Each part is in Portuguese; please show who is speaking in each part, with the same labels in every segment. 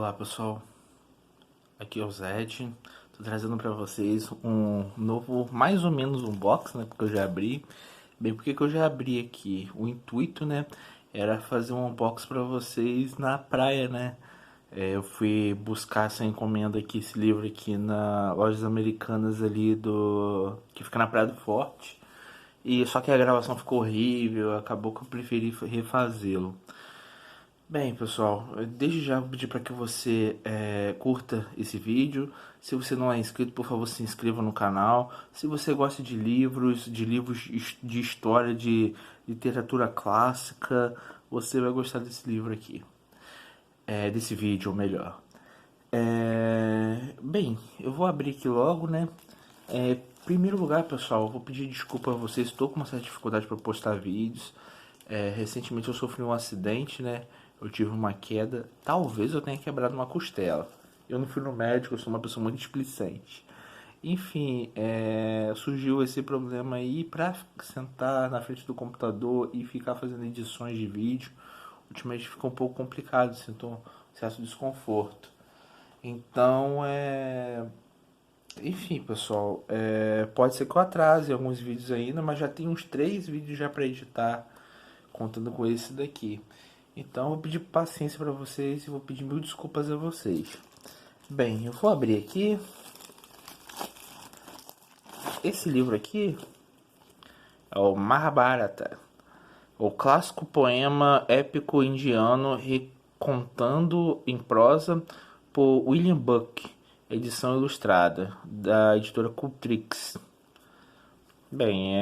Speaker 1: Olá pessoal, aqui é o Zed, tô trazendo pra vocês um novo, mais ou menos um box, né, porque eu já abri. Bem, porque que eu já abri aqui? O intuito, né, era fazer um unboxing pra vocês na praia, né. Eu fui buscar essa encomenda aqui, esse livro aqui na Lojas Americanas ali do... que fica na Praia do Forte. E só que a gravação ficou horrível, acabou que eu preferi refazê-lo. Bem, pessoal, desde já vou pedir para que você curta esse vídeo. Se você não é inscrito, por favor, se inscreva no canal. Se você gosta de livros de história, de literatura clássica, você vai gostar desse livro aqui, desse vídeo, ou melhor. Bem, eu vou abrir aqui logo, né? Em primeiro lugar, pessoal, eu vou pedir desculpa a vocês. Estou com uma certa dificuldade para postar vídeos. Recentemente eu sofri um acidente, né? Eu tive uma queda. Talvez eu tenha quebrado uma costela. Eu não fui no médico, eu sou uma pessoa muito displicente. Enfim, surgiu esse problema aí para sentar na frente do computador e ficar fazendo edições de vídeo. Ultimamente ficou um pouco complicado, sinto um certo desconforto. Então, enfim, pessoal, pode ser que eu atrase alguns vídeos ainda, mas já tem uns 3 vídeos já para editar, contando com esse daqui. Então, eu vou pedir paciência para vocês e vou pedir mil desculpas a vocês. Bem, eu vou abrir aqui. Esse livro aqui é o Mahabharata, o clássico poema épico indiano recontando em prosa por William Buck, edição ilustrada da editora Cultrix. Bem,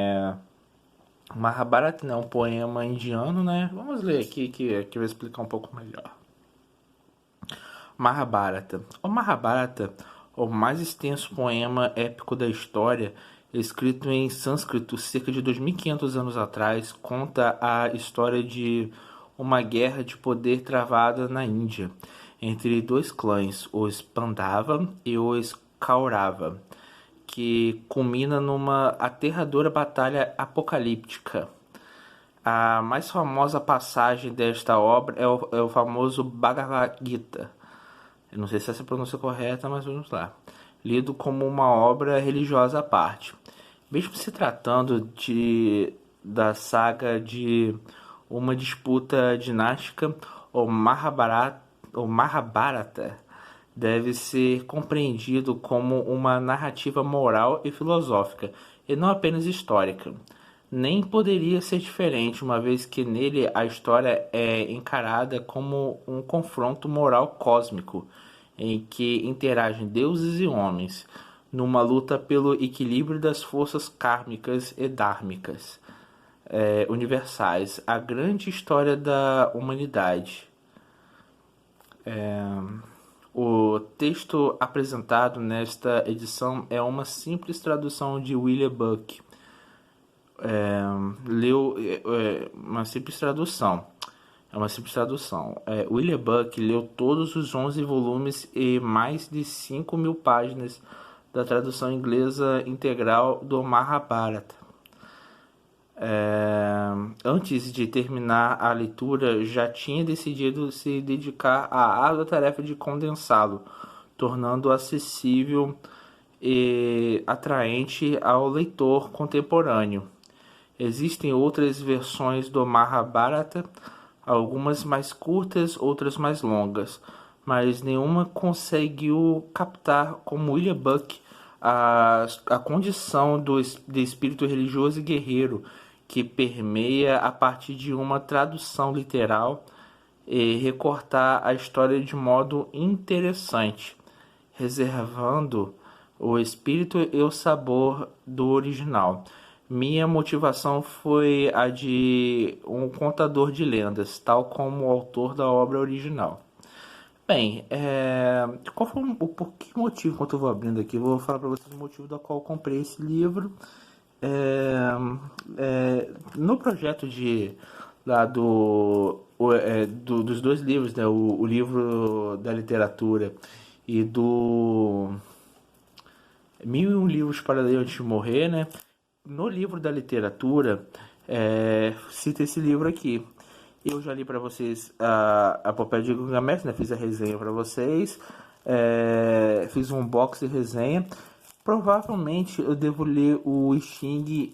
Speaker 1: Mahabharata, né, um poema indiano, né? Vamos ler aqui que eu vou explicar um pouco melhor. Mahabharata. O Mahabharata, o mais extenso poema épico da história, escrito em sânscrito cerca de 2500 anos atrás, conta a história de uma guerra de poder travada na Índia entre dois clãs, os Pandava e os Kaurava, que culmina numa aterradora batalha apocalíptica. A mais famosa passagem desta obra é o famoso Bhagavad Gita. Eu não sei se essa é a pronúncia correta, mas vamos lá. Lido como uma obra religiosa à parte. Mesmo se tratando da saga de uma disputa dinástica, o Mahabharata deve ser compreendido como uma narrativa moral e filosófica, e não apenas histórica. Nem poderia ser diferente, uma vez que nele a história é encarada como um confronto moral cósmico, em que interagem deuses e homens, numa luta pelo equilíbrio das forças kármicas e dármicas universais, a grande história da humanidade. O texto apresentado nesta edição é uma simples tradução de William Buck. Uma simples tradução. É uma simples tradução. William Buck leu todos os 11 volumes e mais de 5.000 páginas da tradução inglesa integral do Mahabharata. Antes de terminar a leitura, já tinha decidido se dedicar à árdua tarefa de condensá-lo, tornando-o acessível e atraente ao leitor contemporâneo. Existem outras versões do Mahabharata, algumas mais curtas, outras mais longas, mas nenhuma conseguiu captar, como William Buck, a condição de espírito religioso e guerreiro que permeia a partir de uma tradução literal e recortar a história de modo interessante, reservando o espírito e o sabor do original. Minha motivação foi a de um contador de lendas, tal como o autor da obra original. Bem, qual foi por que motivo, enquanto eu vou abrindo aqui, eu vou falar para vocês o motivo da qual eu comprei esse livro. No projeto lá dos dois livros, né, o livro da literatura e do Mil e um Livros para Ler Antes de Morrer, né? No livro da literatura, cita esse livro aqui. Eu já li para vocês a Epopeia de Gilgamesh, né? Fiz a resenha para vocês. Fiz um unboxing e resenha. Provavelmente eu devo ler o Sting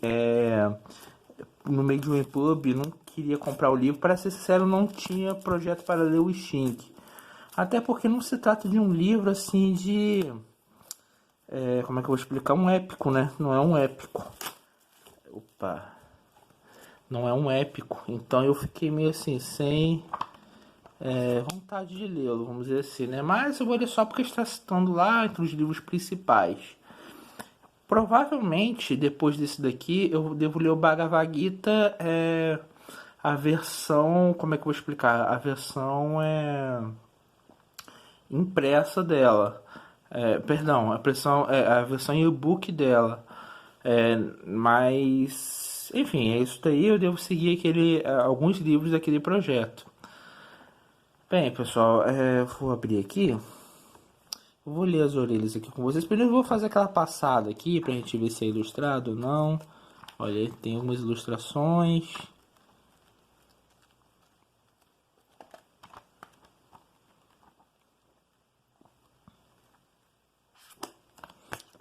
Speaker 1: no meio de um EPUB. Não queria comprar o livro. Para ser sincero, não tinha projeto para ler o Sting. Até porque não se trata de um livro assim de... como é que eu vou explicar? Um épico, né? Não é um épico. Opa! Não é um épico. Então eu fiquei meio assim, sem vontade de lê-lo, vamos dizer assim, né? Mas eu vou ler só porque está citando lá entre os livros principais. Provavelmente, depois desse daqui, eu devo ler o Bhagavad Gita, a versão, como é que eu vou explicar? A versão impressa dela. Perdão, a versão e-book dela. Mas, enfim, é isso daí. Eu devo seguir alguns livros daquele projeto. Bem, pessoal, vou abrir aqui. Vou ler as orelhas aqui com vocês. Primeiro eu vou fazer aquela passada aqui pra gente ver se é ilustrado ou não. Olha, tem algumas ilustrações.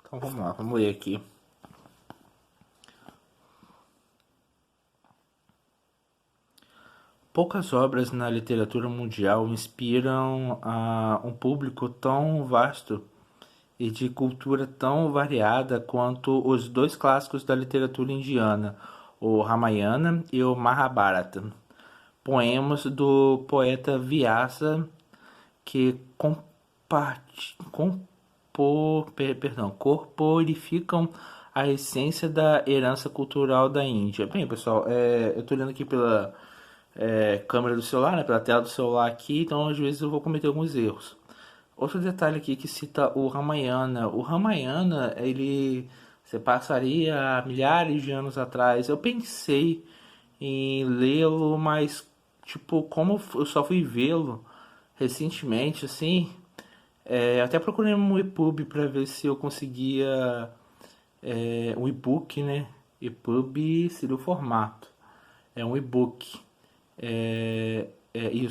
Speaker 1: Então vamos lá, vamos ler aqui. Poucas obras na literatura mundial inspiram um público tão vasto e de cultura tão variada quanto os dois clássicos da literatura indiana, o Ramayana e o Mahabharata, poemas do poeta Vyasa que corporificam a essência da herança cultural da Índia. Bem, pessoal, eu estou olhando aqui pela câmera do celular, né, pela tela do celular aqui, então às vezes eu vou cometer alguns erros. Outro detalhe aqui que cita o Ramayana. O Ramayana, ele se passaria há milhares de anos atrás. Eu pensei em lê-lo, mas tipo, como eu só fui vê-lo recentemente, assim, até procurei um EPUB para ver se eu conseguia um e-book, né? EPUB seria o formato. É um e-book.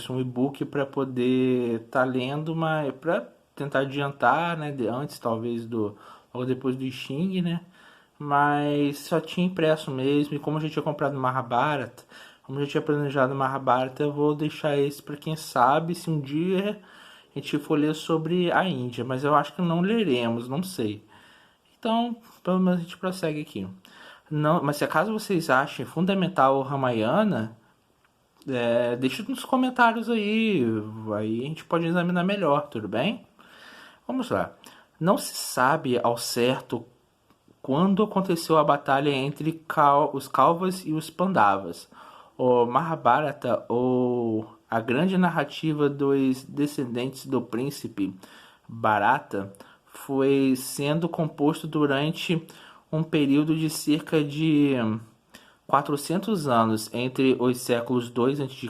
Speaker 1: Um e-book para poder estar lendo, mas para tentar adiantar, né, antes talvez logo depois do Xing, né? Mas só tinha impresso mesmo, e como eu já tinha comprado Mahabharata, como eu já tinha planejado Mahabharata, eu vou deixar esse para quem sabe se um dia a gente for ler sobre a Índia, mas eu acho que não leremos, não sei. Então, pelo menos a gente prossegue aqui. Não, mas se acaso vocês achem fundamental o Ramayana, deixa nos comentários aí a gente pode examinar melhor, tudo bem? Vamos lá. Não se sabe ao certo quando aconteceu a batalha entre os Kauravas e os Pandavas. O Mahabharata, ou a grande narrativa dos descendentes do príncipe Bharata, foi sendo composto durante um período de cerca de 400 anos entre os séculos 2 a.C.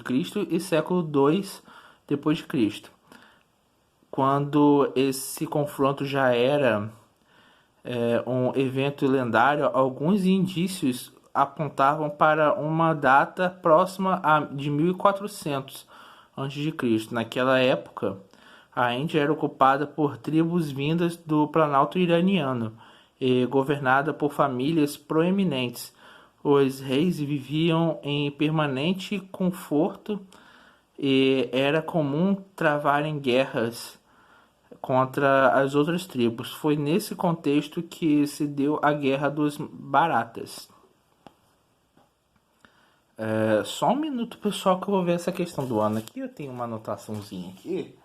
Speaker 1: e século 2 depois de Cristo, quando esse confronto já era um evento lendário. Alguns indícios apontavam para uma data próxima de 1400 a.C. Naquela época, a Índia era ocupada por tribos vindas do Planalto iraniano e governada por famílias proeminentes. Os reis viviam em permanente conforto e era comum travarem guerras contra as outras tribos. Foi nesse contexto que se deu a Guerra dos Baratas. Só um minuto, pessoal, que eu vou ver essa questão do ano aqui. Eu tenho uma anotaçãozinha aqui.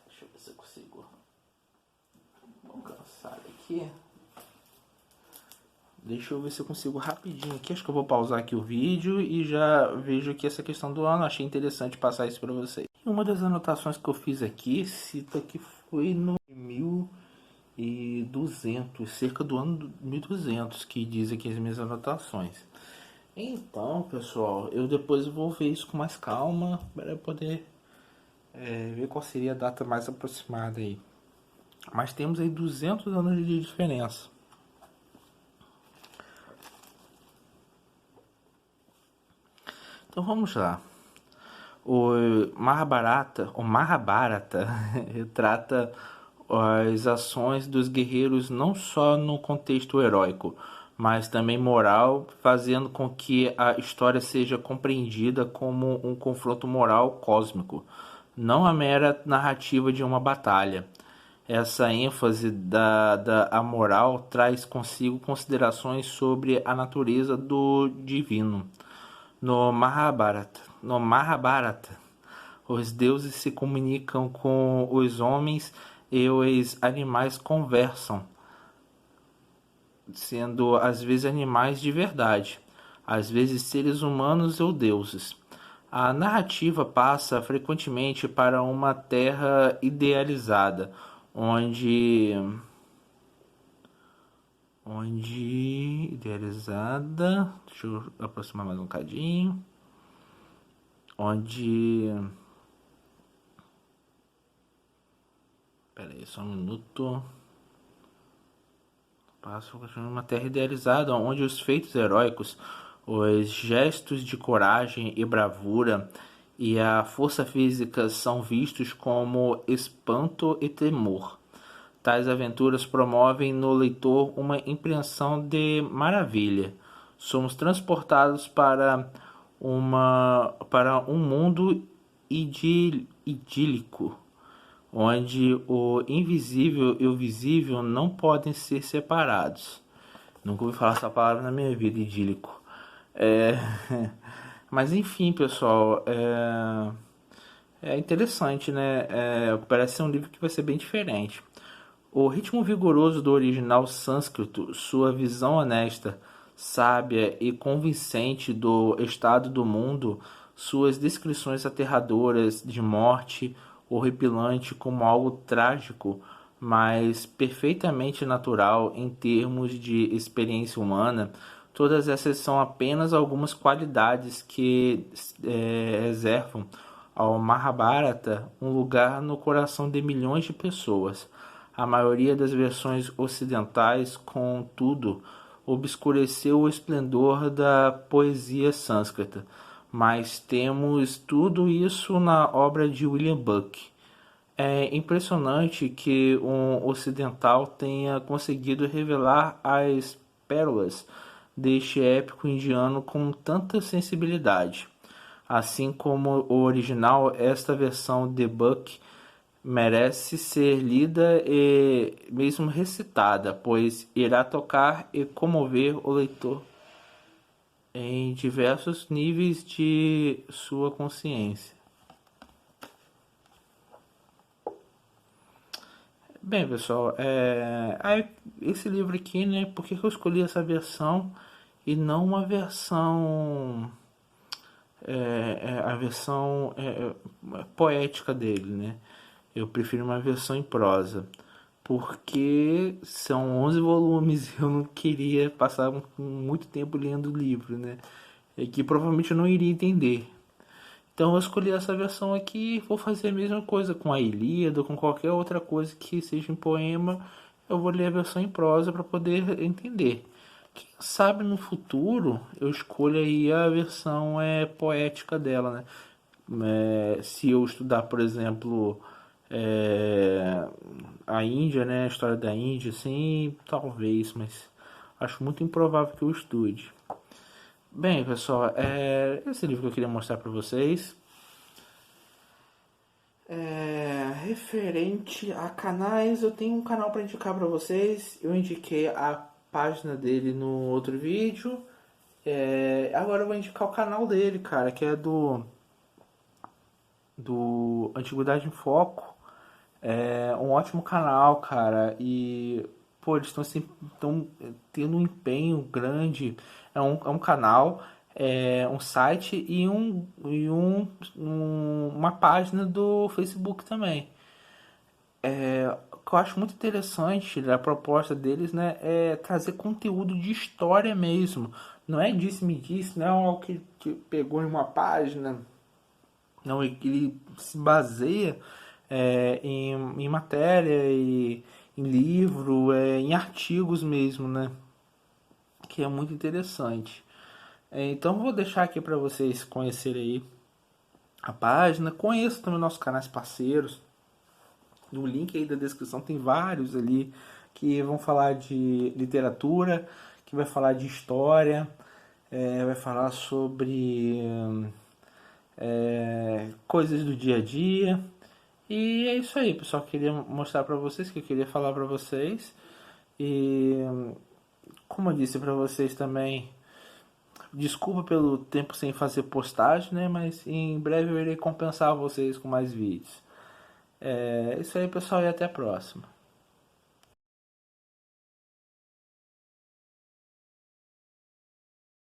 Speaker 1: Deixa eu ver se eu consigo alcançar aqui. Deixa eu ver se eu consigo rapidinho aqui. Acho que eu vou pausar aqui o vídeo e já vejo aqui essa questão do ano. Achei interessante passar isso para vocês. Uma das anotações que eu fiz aqui cita que foi no 1200, cerca do ano 1200, que diz aqui as minhas anotações. Então, pessoal, eu depois vou ver isso com mais calma para poder ver qual seria a data mais aproximada aí. Mas temos aí 200 anos de diferença. Então vamos lá. O Mahabharata retrata as ações dos guerreiros não só no contexto heróico, mas também moral, fazendo com que a história seja compreendida como um confronto moral cósmico, não a mera narrativa de uma batalha. Essa ênfase da moral traz consigo considerações sobre a natureza do divino. No Mahabharata, os deuses se comunicam com os homens e os animais conversam, sendo às vezes animais de verdade, às vezes seres humanos ou deuses. A narrativa passa frequentemente para uma terra idealizada, onde idealizada, deixa eu aproximar mais um bocadinho, onde, pera aí, só um minuto, passa uma terra idealizada, onde os feitos heróicos, os gestos de coragem e bravura e a força física são vistos como espanto e temor. Tais aventuras promovem no leitor uma impressão de maravilha. Somos transportados para um mundo idílico, onde o invisível e o visível não podem ser separados. Nunca ouvi falar essa palavra na minha vida, idílico. É... Mas enfim, pessoal, é interessante, né? Parece ser um livro que vai ser bem diferente. O ritmo vigoroso do original sânscrito, sua visão honesta, sábia e convincente do estado do mundo, suas descrições aterradoras de morte, horripilante como algo trágico, mas perfeitamente natural em termos de experiência humana, todas essas são apenas algumas qualidades que reservam ao Mahabharata um lugar no coração de milhões de pessoas. A maioria das versões ocidentais, contudo, obscureceu o esplendor da poesia sânscrita, mas temos tudo isso na obra de William Buck. É impressionante que um ocidental tenha conseguido revelar as pérolas deste épico indiano com tanta sensibilidade. Assim como o original, esta versão de Buck merece ser lida e mesmo recitada, pois irá tocar e comover o leitor em diversos níveis de sua consciência. Bem, pessoal, esse livro aqui, né? Por que eu escolhi essa versão e não uma versão, a versão poética dele, né? Eu prefiro uma versão em prosa, porque são 11 volumes e eu não queria passar muito tempo lendo o livro, né? E que provavelmente eu não iria entender. Então eu escolhi essa versão aqui e vou fazer a mesma coisa com a Ilíada ou com qualquer outra coisa que seja em poema. Eu vou ler a versão em prosa para poder entender. Quem sabe no futuro eu escolha aí a versão poética dela, né? Se eu estudar, por exemplo, a Índia, né? A história da Índia, assim, talvez, mas acho muito improvável que eu estude. Bem, pessoal, esse livro que eu queria mostrar para vocês. Referente a canais, eu tenho um canal para indicar para vocês. Eu indiquei a página dele no outro vídeo. Agora eu vou indicar o canal dele, cara, que é do Antiguidade em Foco. É um ótimo canal, cara. E, pô, eles estão tendo um empenho grande. É um canal, um site e uma página do Facebook também. O que eu acho muito interessante da proposta deles, né, é trazer conteúdo de história mesmo. Não é disse-me-disse, não é algo que pegou em uma página. Não, ele se baseia em matéria, em livro, em artigos mesmo, né? Que é muito interessante. Então vou deixar aqui para vocês conhecerem aí a página. Conheçam também nossos canais parceiros. No link aí da descrição tem vários ali que vão falar de literatura, que vai falar de história, vai falar sobre coisas do dia a dia. E é isso aí, pessoal. Queria mostrar pra vocês, que eu queria falar pra vocês. E como eu disse pra vocês também, desculpa pelo tempo sem fazer postagem, né? Mas em breve eu irei compensar vocês com mais vídeos. É isso aí, pessoal, e até a próxima.